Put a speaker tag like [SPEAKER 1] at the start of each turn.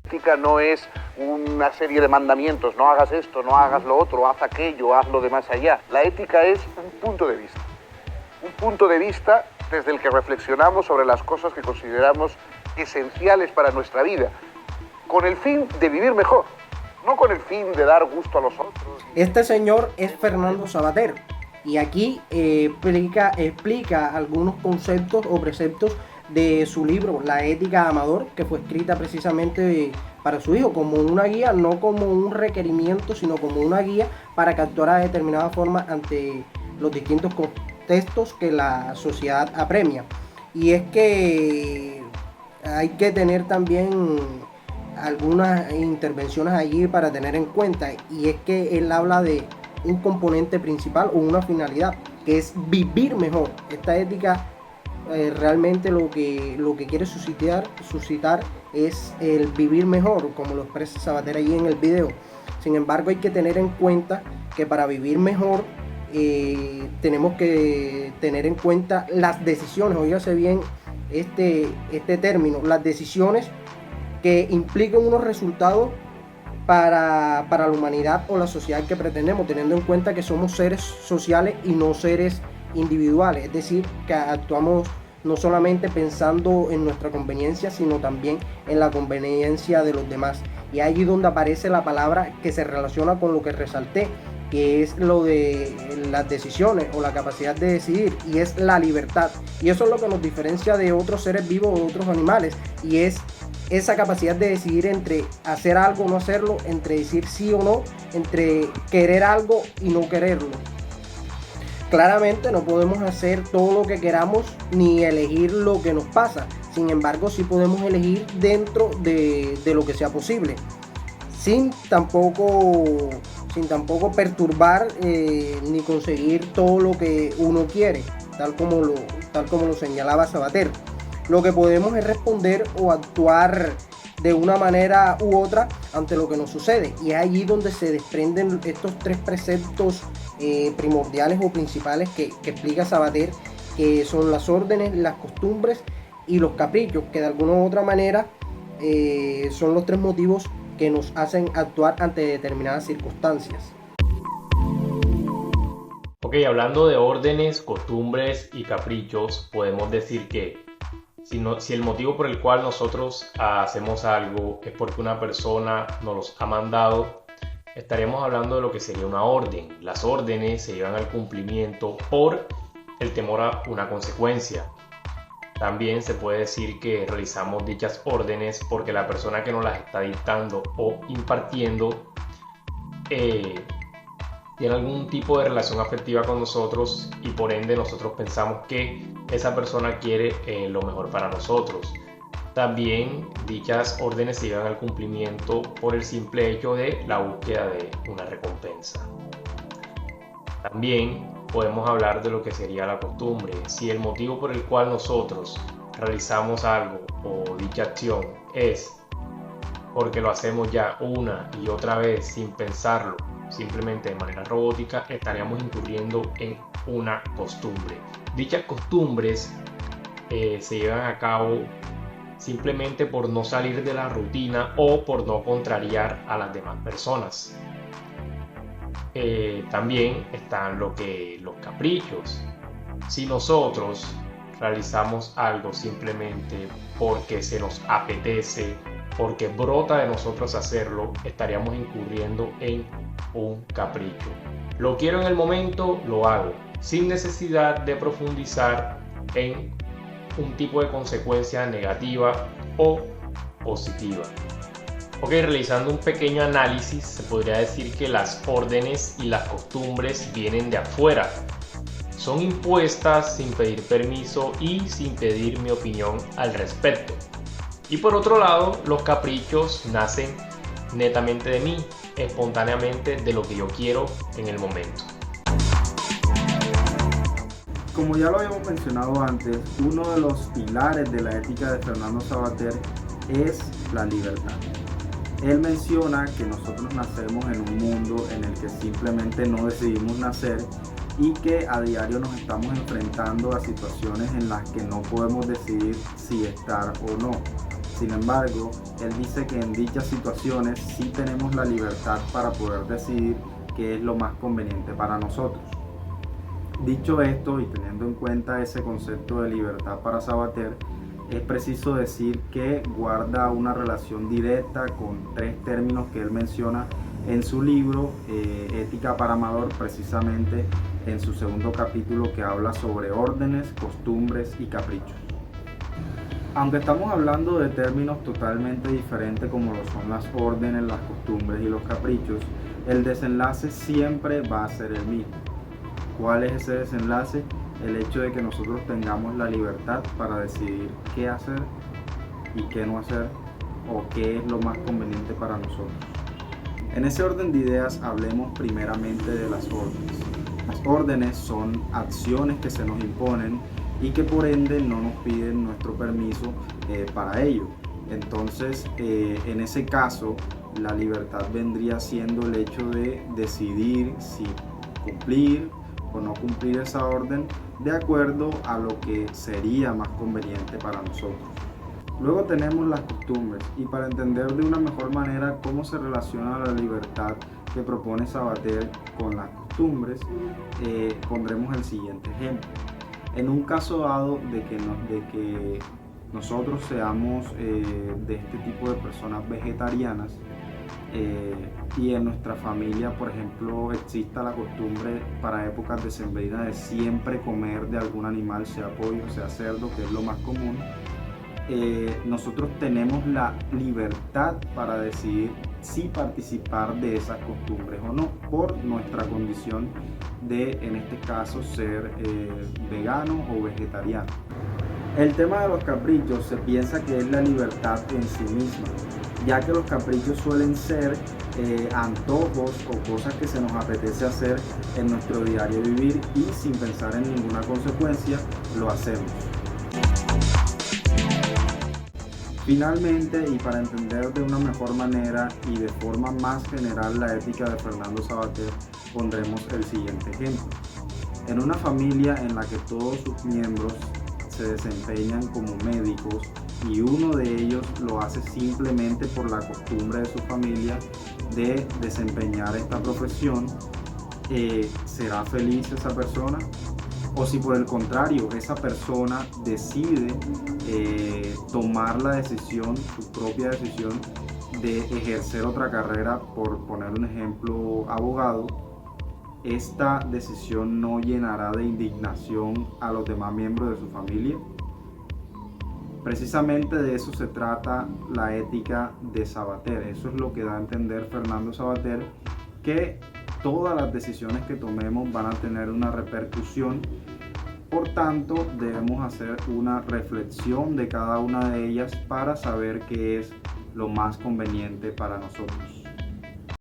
[SPEAKER 1] Ética no es una serie de mandamientos, no hagas esto, no hagas lo otro, haz aquello, haz lo de más allá. La ética es un punto de vista desde el que reflexionamos sobre las cosas que consideramos esenciales para nuestra vida, con el fin de vivir mejor, no con el fin de dar gusto a los otros.
[SPEAKER 2] Este señor es Fernando Savater y aquí explica algunos conceptos o preceptos de su libro La Ética Amador, que fue escrita precisamente para su hijo, como una guía, no como un requerimiento, sino como una guía para que actuara de determinada forma ante los distintos contextos que la sociedad apremia. Y es que hay que tener también algunas intervenciones allí para tener en cuenta, y es que él habla de un componente principal o una finalidad, que es vivir mejor. Esta ética realmente lo que quiere suscitar es el vivir mejor, como lo expresa Savater allí en el video. Sin embargo, hay que tener en cuenta que para vivir mejor tenemos que tener en cuenta las decisiones, óigase bien este término, las decisiones que implican unos resultados para la humanidad o la sociedad que pretendemos, teniendo en cuenta que somos seres sociales y no seres individuales, es decir, que actuamos no solamente pensando en nuestra conveniencia, sino también en la conveniencia de los demás. Y allí donde aparece la palabra que se relaciona con lo que resalté, que es lo de las decisiones o la capacidad de decidir, y es la libertad. Y eso es lo que nos diferencia de otros seres vivos o de otros animales, y es esa capacidad de decidir entre hacer algo o no hacerlo, entre decir sí o no, entre querer algo y no quererlo. Claramente no podemos hacer todo lo que queramos ni elegir lo que nos pasa. Sin embargo, sí podemos elegir dentro de lo que sea posible, sin tampoco perturbar ni conseguir todo lo que uno quiere, tal como lo señalaba Savater. Lo que podemos es responder o actuar de una manera u otra ante lo que nos sucede, y es allí donde se desprenden estos tres preceptos primordiales o principales que explica Savater, que son las órdenes, las costumbres y los caprichos, que de alguna u otra manera son los tres motivos que nos hacen actuar ante determinadas circunstancias.
[SPEAKER 3] Ok, hablando de órdenes, costumbres y caprichos, podemos decir que si el motivo por el cual nosotros hacemos algo es porque una persona nos los ha mandado, estaremos hablando de lo que sería una orden. Las órdenes se llevan al cumplimiento por el temor a una consecuencia. También se puede decir que realizamos dichas órdenes porque la persona que nos las está dictando o impartiendo tiene algún tipo de relación afectiva con nosotros, y por ende nosotros pensamos que esa persona quiere lo mejor para nosotros. También dichas órdenes se llevan al cumplimiento por el simple hecho de la búsqueda de una recompensa. También podemos hablar de lo que sería la costumbre. Si el motivo por el cual nosotros realizamos algo o dicha acción es porque lo hacemos ya una y otra vez sin pensarlo, simplemente de manera robótica, estaríamos incurriendo en una costumbre. Dichas costumbres se llevan a cabo simplemente por no salir de la rutina o por no contrariar a las demás personas. También están los caprichos. Si nosotros realizamos algo simplemente porque se nos apetece, porque brota de nosotros hacerlo, estaríamos incurriendo en un capricho. Lo quiero en el momento, lo hago, sin necesidad de profundizar en un tipo de consecuencia negativa o positiva. Ok, realizando un pequeño análisis, se podría decir que las órdenes y las costumbres vienen de afuera. Son impuestas sin pedir permiso y sin pedir mi opinión al respecto. Y por otro lado, los caprichos nacen netamente de mí, espontáneamente de lo que yo quiero en el momento.
[SPEAKER 4] Como ya lo habíamos mencionado antes, uno de los pilares de la ética de Fernando Savater es la libertad. Él menciona que nosotros nacemos en un mundo en el que simplemente no decidimos nacer, y que a diario nos estamos enfrentando a situaciones en las que no podemos decidir si estar o no. Sin embargo, él dice que en dichas situaciones sí tenemos la libertad para poder decidir qué es lo más conveniente para nosotros. Dicho esto, y teniendo en cuenta ese concepto de libertad para Sabater, es preciso decir que guarda una relación directa con tres términos que él menciona en su libro Ética para Amador, precisamente en su segundo capítulo, que habla sobre órdenes, costumbres y caprichos. Aunque estamos hablando de términos totalmente diferentes como lo son las órdenes, las costumbres y los caprichos, el desenlace siempre va a ser el mismo. ¿Cuál es ese desenlace? El hecho de que nosotros tengamos la libertad para decidir qué hacer y qué no hacer, o qué es lo más conveniente para nosotros. En ese orden de ideas, hablemos primeramente de las órdenes. Las órdenes son acciones que se nos imponen y que por ende no nos piden nuestro permiso para ello. Entonces, en ese caso, la libertad vendría siendo el hecho de decidir si cumplir o no cumplir esa orden de acuerdo a lo que sería más conveniente para nosotros. Luego tenemos las costumbres, y para entender de una mejor manera cómo se relaciona la libertad que propone Sabater con las costumbres, pondremos el siguiente ejemplo. En un caso dado de que nosotros seamos de este tipo de personas vegetarianas, y en nuestra familia, por ejemplo, exista la costumbre para épocas decembrinas de siempre comer de algún animal, sea pollo, sea cerdo, que es lo más común, nosotros tenemos la libertad para decidir si participar de esas costumbres o no, por nuestra condición de, en este caso, ser vegano o vegetariano. El tema de los caprichos se piensa que es la libertad en sí misma, ya que los caprichos suelen ser antojos o cosas que se nos apetece hacer en nuestro diario vivir y sin pensar en ninguna consecuencia lo hacemos. Finalmente, y para entender de una mejor manera y de forma más general la ética de Fernando Sabater, pondremos el siguiente ejemplo. En una familia en la que todos sus miembros se desempeñan como médicos y uno de ellos lo hace simplemente por la costumbre de su familia de desempeñar esta profesión, ¿será feliz esa persona? O si por el contrario esa persona decide tomar la decisión, su propia decisión de ejercer otra carrera, por poner un ejemplo, abogado, esta decisión no llenará de indignación a los demás miembros de su familia. Precisamente de eso se trata la ética de Sabater. Eso es lo que da a entender Fernando Sabater, que todas las decisiones que tomemos van a tener una repercusión. Por tanto, debemos hacer una reflexión de cada una de ellas para saber qué es lo más conveniente para nosotros.